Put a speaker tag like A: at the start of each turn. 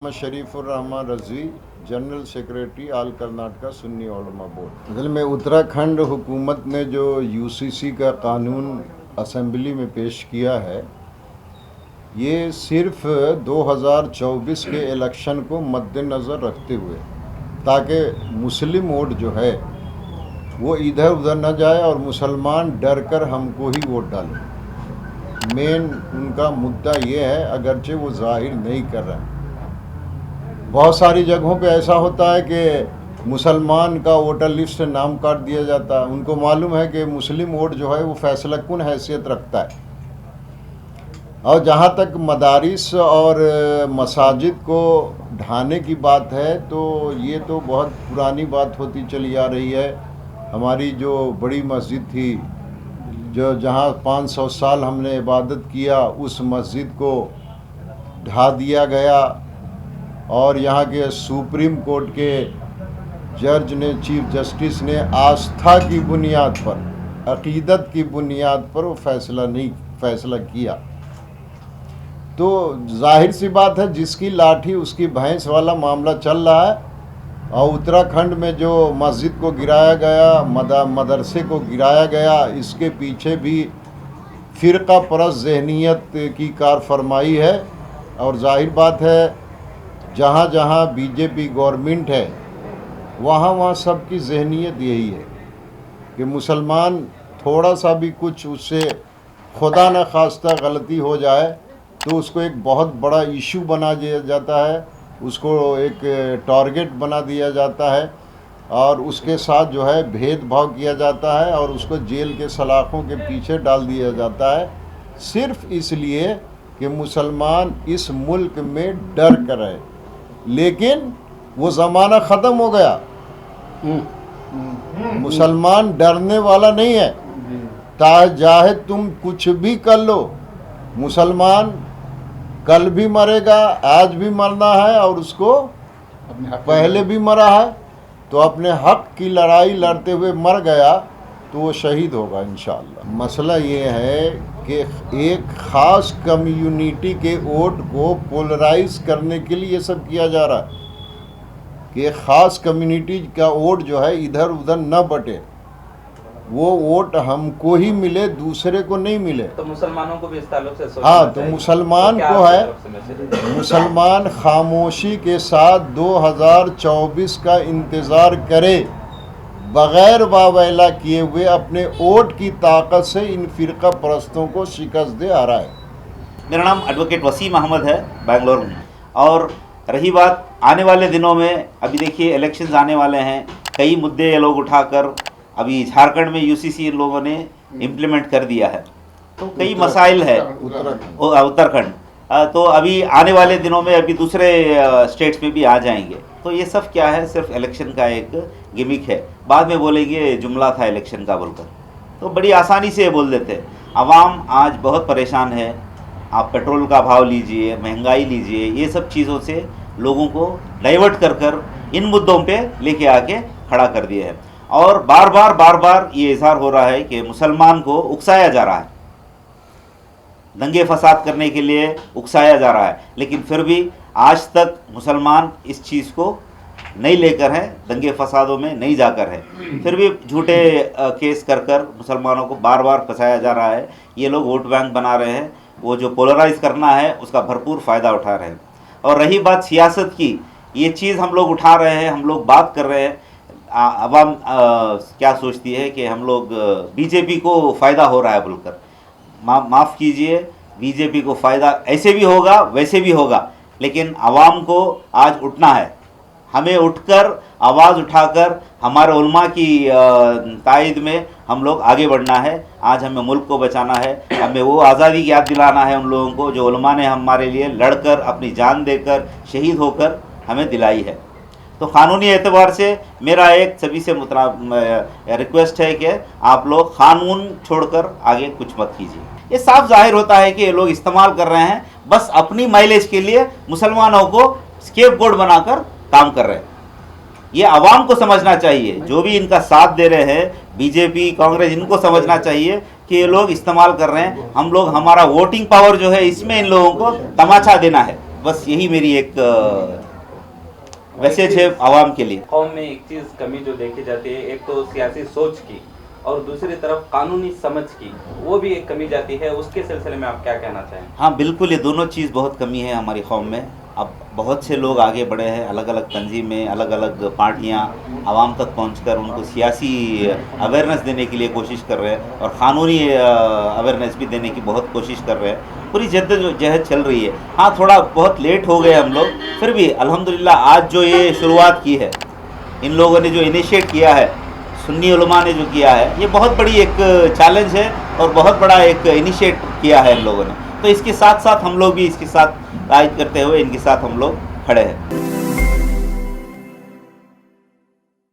A: Mohammad Sharifur Rahman Rizvi, general secretary all Karnataka Sunni Ulama board. असल में उत्तराखंड हुकूमत ने जो यूसीसी का कानून असेंबली में पेश किया है, ये सिर्फ 2024 के इलेक्शन को मद्देनज़र रखते हुए, ताकि मुस्लिम वोट जो है वो इधर उधर न जाए और मुसलमान डर कर हमको ही वोट डालें। मेन उनका मुद्दा ये है, अगरचे वो ज़ाहिर नहीं कर रहे हैं। बहुत सारी जगहों पे ऐसा होता है कि मुसलमान का वोटर लिस्ट से नाम काट दिया जाता है। उनको मालूम है कि मुस्लिम वोट जो है वो फैसला कुन हैसियत रखता है। और जहाँ तक मदारिस और मसाजिद को ढाने की बात है, तो ये तो बहुत पुरानी बात होती चली आ रही है। हमारी जो बड़ी मस्जिद थी, जो जहाँ 500 साल हमने इबादत किया, उस मस्जिद को ढा दिया गया। और यहाँ के सुप्रीम कोर्ट के जज ने, चीफ जस्टिस ने आस्था की बुनियाद पर, अकीदत की बुनियाद पर वो फैसला किया। तो जाहिर सी बात है, जिसकी लाठी उसकी भैंस वाला मामला चल रहा है। और उत्तराखंड में जो मस्जिद को गिराया गया, मदरसे को गिराया गया, इसके पीछे भी फ़िरका परस्त ज़हनियत की कारफरमाई है। और जाहिर बात है, जहाँ जहाँ बीजेपी गवर्नमेंट है, वहाँ वहाँ सबकी ज़हनियत यही है कि मुसलमान थोड़ा सा भी कुछ उससे खुदा न खास्ता गलती हो जाए तो उसको एक बहुत बड़ा इशू बना दिया जाता है, उसको एक टारगेट बना दिया जाता है और उसके साथ जो है भेदभाव किया जाता है और उसको जेल के सलाखों के पीछे डाल दिया जाता है, सिर्फ इसलिए कि मुसलमान इस मुल्क में डर कर रहे। लेकिन वो ज़माना ख़त्म हो गया। मुसलमान डरने वाला नहीं है। चाहे तुम कुछ भी कर लो, मुसलमान कल भी मरेगा, आज भी मरना है और उसको पहले भी मरा है। तो अपने हक की लड़ाई लड़ते हुए मर गया तो वो शहीद होगा इंशाअल्लाह। मसला ये है कि एक ख़ास कम्युनिटी के वोट को पोलराइज करने के लिए ये सब किया जा रहा है कि एक ख़ास कम्युनिटी का वोट जो है इधर उधर न बटे, वो वोट हमको ही मिले, दूसरे को नहीं मिले।
B: तो मुसलमानों को भी इस ताल्लुक से सोचना
A: हाँ, तो
B: चाहिए।
A: मुसलमान
B: तो
A: को है, मुसलमान खामोशी के साथ 2024 का इंतज़ार करे, बग़ैर वावेला किए हुए अपने वोट की ताकत से इन फ़िरका परस्तों को शिकस्त दे आ रहा है।
C: मेरा नाम एडवोकेट वसीम अहमद है, बेंगलोर में। और रही बात आने वाले दिनों में, अभी देखिए इलेक्शंस आने वाले हैं, कई मुद्दे ये लोग उठाकर, अभी झारखंड में यूसीसी इन लोगों ने इम्प्लीमेंट कर दिया है, तो कई मसाइल है। उत्तराखंड तो अभी आने वाले दिनों में अभी दूसरे स्टेट्स में भी आ जाएंगे। तो ये सब क्या है, सिर्फ इलेक्शन का एक गिमिक है। बाद में बोलेंगे जुमला था इलेक्शन का बोलकर, तो बड़ी आसानी से ये बोल देते। आवाम आज बहुत परेशान है। आप पेट्रोल का भाव लीजिए, महंगाई लीजिए, ये सब चीज़ों से लोगों को डाइवर्ट कर कर इन मुद्दों पे लेके आके खड़ा कर दिया है। और बार बार ये इजहार हो रहा है कि मुसलमान को उकसाया जा रहा है, दंगे फसाद करने के लिए उकसाया जा रहा है। लेकिन फिर भी आज तक मुसलमान इस चीज़ को नहीं लेकर है, दंगे फसादों में नहीं जाकर है। फिर भी झूठे केस कर कर मुसलमानों को बार बार फंसाया जा रहा है। ये लोग वोट बैंक बना रहे हैं, वो जो पोलराइज करना है उसका भरपूर फ़ायदा उठा रहे हैं। और रही बात सियासत की, ये चीज़ हम लोग उठा रहे हैं, हम लोग बात कर रहे हैं। अवाम क्या सोचती है कि हम लोग बीजेपी को फ़ायदा हो रहा है बोलकर। माफ़ कीजिए, बीजेपी को फ़ायदा ऐसे भी होगा वैसे भी होगा, लेकिन आवाम को आज उठना है। हमें उठकर आवाज़ उठाकर हमारे उलमा की तायद में हम लोग आगे बढ़ना है। आज हमें मुल्क को बचाना है, हमें वो आज़ादी की याद दिलाना है उन लोगों को जो उलमा ने हमारे लिए लड़कर, अपनी जान देकर, शहीद होकर हमें दिलाई है। तो क़ानूनी एतबार से मेरा एक सभी से रिक्वेस्ट है कि आप लोग क़ानून छोड़कर आगे कुछ मत कीजिए। ये साफ जाहिर होता है कि ये लोग इस्तेमाल कर रहे हैं, बस अपनी माइलेज के लिए मुसलमानों को स्केपगोट बनाकर काम कर रहे हैं। ये आवाम को समझना चाहिए, जो भी इनका साथ दे रहे हैं, बीजेपी, कांग्रेस, इनको समझना चाहिए कि ये लोग इस्तेमाल कर रहे हैं। हम लोग, हमारा वोटिंग पावर जो है, इसमें इन लोगों को तमाचा देना है। बस यही मेरी एक मैसेज है आवाम के लिए।
B: कौम में एक चीज कमी जो देखी जाती है, एक तो सियासी सोच की और दूसरी तरफ कानूनी समझ की, वो भी एक कमी जाती है। उसके सिलसिले में आप क्या कहना चाहें?
C: हाँ बिल्कुल, ये दोनों चीज़ बहुत कमी है हमारी कौम में। अब बहुत से लोग आगे बढ़े हैं, अलग अलग तंजीमें, अलग अलग पार्टियाँ आवाम तक पहुंचकर उनको सियासी अवेयरनेस देने के लिए कोशिश कर रहे हैं और क़ानूनी अवेयरनेस भी देने की बहुत कोशिश कर रहे हैं। पूरी जद्दोजहद चल रही है। हाँ थोड़ा बहुत लेट हो गए हम लोग, फिर भी अल्हम्दुलिल्लाह आज जो ये शुरुआत की है, इन लोगों ने जो इनिशिएट किया है, सुन्नी उलमा ने जो किया है, ये बहुत बड़ी एक चैलेंज है और बहुत बड़ा एक इनिशिएट किया है इन लोगों ने। तो इसके साथ साथ हम लोग भी इसके साथ तायद करते हुए इनके साथ हम लोग खड़े हैं।